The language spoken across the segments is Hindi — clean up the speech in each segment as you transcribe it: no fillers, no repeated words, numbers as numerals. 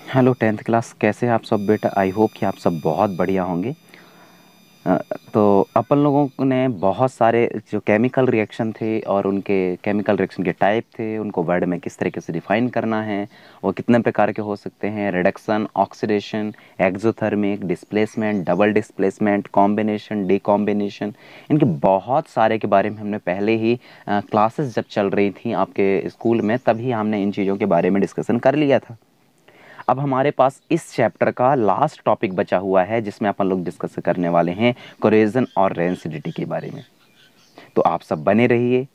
हेलो टेंथ क्लास, कैसे हैं आप सब बेटा। आई होप कि आप सब बहुत बढ़िया होंगे। अ, तो अपन लोगों ने बहुत सारे जो केमिकल रिएक्शन थे और उनके केमिकल रिएक्शन के टाइप थे, उनको वर्ड में किस तरीके से डिफाइन करना है, वो कितने प्रकार के हो सकते हैं, reduction, oxidation, exothermic, displacement, double displacement, combination, decombination, इनके बहुत सारे के बारे में हमने पहले ही क्लासेस जब चल रही थी आपके स्कूल में, तभी हमने इन चीज़ों के बारे में डिस्कशन कर लिया था। अब हमारे पास इस चैप्टर का लास्ट टॉपिक बचा हुआ है जिसमें अपन लोग डिस्कस करने वाले हैं कोरेजन और रेंसिडिटी के बारे में। तो आप सब बने रहिए।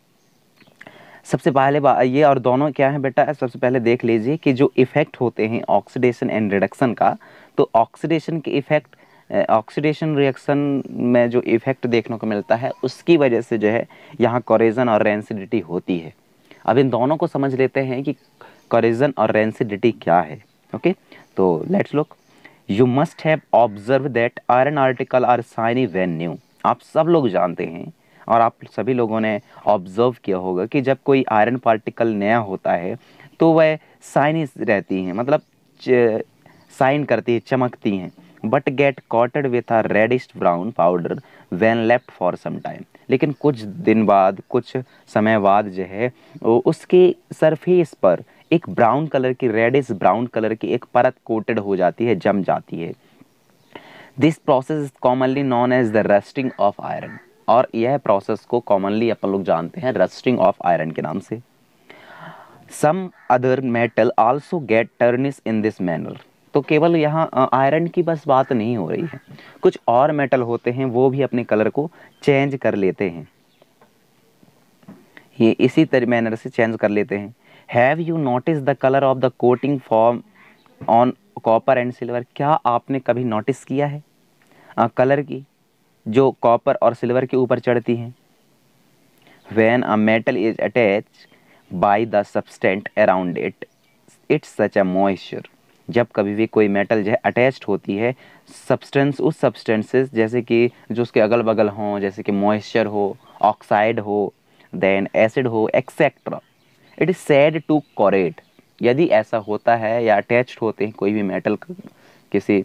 सबसे पहले ये और दोनों क्या है बेटा, सबसे पहले देख लीजिए कि जो इफेक्ट होते हैं ऑक्सीडेशन एंड रिडक्शन का, तो ऑक्सीडेशन के इफेक्ट, ऑक्सीडेशन रिएक्शन में जो इफेक्ट देखने को मिलता है उसकी वजह से जो है यहाँ कोरेजन और रेंसिडिटी होती है। अब इन दोनों को समझ लेते हैं कि कोरेजन और रेंसिडिटी क्या है। ओके, तो let's look. You must have observe that iron article are shiny when new. आप सब लोग जानते हैं और आप सभी लोगों ने ऑब्जर्व किया होगा कि जब कोई आयरन पार्टिकल नया होता है तो वह शाइनी रहती हैं, मतलब शाइन करती है, चमकती हैं। But get coated with a reddish brown powder when left for some time. लेकिन कुछ दिन बाद, कुछ समय बाद जो है उसके सरफेस पर एक ब्राउन कलर की, रेडिश ब्राउन कलर की एक परत कोटेड हो जाती है, जम जाती है। This process is commonly known as the rusting of iron. और यह प्रोसेस को कॉमनली अपन लोग जानते हैं रस्टिंग ऑफ आयरन के नाम से। Some other metal also get tarnish in this manner. तो केवल यहाँ आयरन की बस बात नहीं हो रही है, कुछ और मेटल होते हैं वो भी अपने कलर को चेंज कर लेते हैं, ये इसी तरह मैनर से चेंज कर लेते हैं। Have you notice the colour of the coating form on copper and silver. क्या आपने कभी नोटिस किया है कलर की जो कॉपर और सिल्वर के ऊपर चढ़ती हैं। When a metal is attach by the substance around it, it's such a moisture. जब कभी भी कोई मेटल जो है अटैच्ड होती है सब्सटेंस, उस सब्सटेंसेस जैसे कि जो उसके अगल बगल हों, जैसे कि मॉइस्चर हो, ऑक्साइड हो, देन एसिड हो, etcetera, it is said to corrode. यदि ऐसा होता है या अटैच्ड होते हैं कोई भी मेटल किसी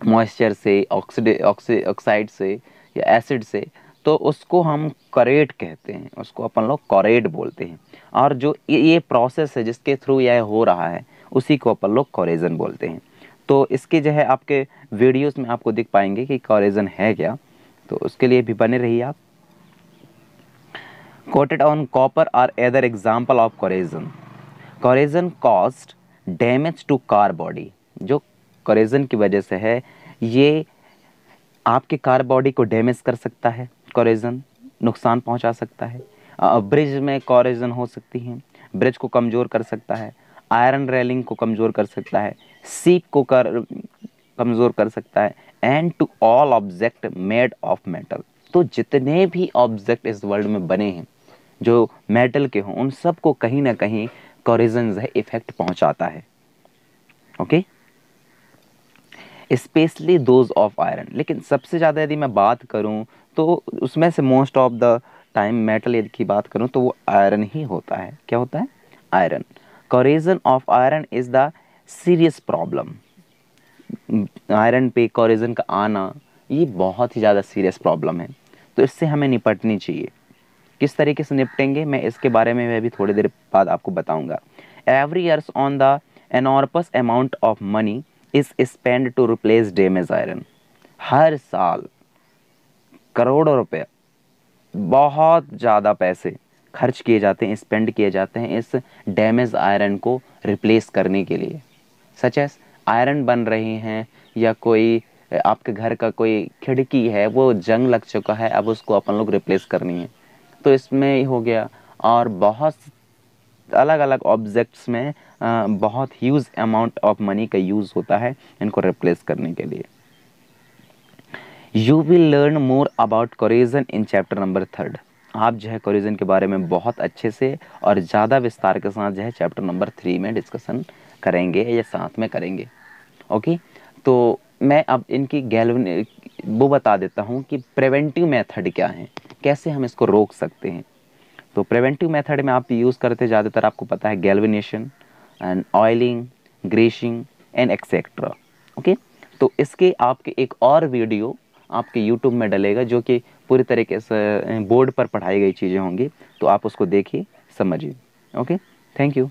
मॉइस्चर से, ऑक्साइड से या एसिड से, तो उसको हम करेट कहते हैं, उसको अपन लोग करेट बोलते हैं। और जो ये प्रोसेस है जिसके थ्रू यह हो रहा है उसी को अपन लोग कोरेजन बोलते हैं। तो इसके जो है आपके वीडियोस में आपको दिख पाएंगे कि कोरेजन है क्या, तो उसके लिए भी बने रहिए आप। Coated on copper are other example of corrosion. Corrosion cost damage to car body. जो कोरेजन की वजह से है ये आपके कार बॉडी को डैमेज कर सकता है, कोरेजन नुकसान पहुंचा सकता है। ब्रिज में कोरेजन हो सकती है, ब्रिज को कमज़ोर कर सकता है, आयरन रेलिंग को कमज़ोर कर सकता है, सीप को कमज़ोर कर सकता है, and to all object made of metal. तो जितने भी ऑब्जेक्ट इस वर्ल्ड में बने हैं जो मेटल के हों, उन सब को कहीं ना कहीं कोरेजन जो है इफेक्ट पहुंचाता है। Okay, specially those of iron. लेकिन सबसे ज़्यादा यदि मैं बात करूं तो उसमें से most of the time metal यदि की बात करूं तो वो आयरन ही होता है। क्या होता है? Iron. Corrosion of iron is the serious problem. Iron पे कोरेजन का आना ये बहुत ही ज़्यादा सीरियस प्रॉब्लम है, तो इससे हमें निपटनी चाहिए। किस तरीके से निपटेंगे मैं इसके बारे में मैं भी थोड़ी देर बाद आपको बताऊंगा। Every years on the enormous amount of money is spend to replace damage iron. हर साल करोड़ों रुपए, बहुत ज़्यादा पैसे खर्च किए जाते हैं, स्पेंड किए जाते हैं इस डैमेज आयरन को रिप्लेस करने के लिए। सच एस आयरन बन रही हैं या कोई आपके घर का कोई खिड़की है वो जंग लग चुका है, अब उसको अपन लोग रिप्लेस करनी है, तो इसमें ही हो गया। और बहुत अलग अलग ऑब्जेक्ट्स में बहुत ह्यूज अमाउंट ऑफ मनी का यूज़ होता है इनको रिप्लेस करने के लिए। You will learn more about corrosion in chapter number 3। आप जो है कोरेजन के बारे में बहुत अच्छे से और ज़्यादा विस्तार के साथ जो है चैप्टर नंबर 3 में डिस्कशन करेंगे या साथ में करेंगे। ओके, तो मैं अब इनकी वो बता देता हूँ कि प्रिवेंटिव मेथड क्या है, कैसे हम इसको रोक सकते हैं। तो प्रिवेंटिव मेथड में आप यूज़ करते ज़्यादातर आपको पता है galvanization and oiling, greasing and etcetera. Okay, तो इसके आपके एक और वीडियो आपके यूट्यूब में डलेगा जो कि पूरी तरीके से बोर्ड पर पढ़ाई गई चीज़ें होंगी, तो आप उसको देखिए, समझिए। Okay, thank you.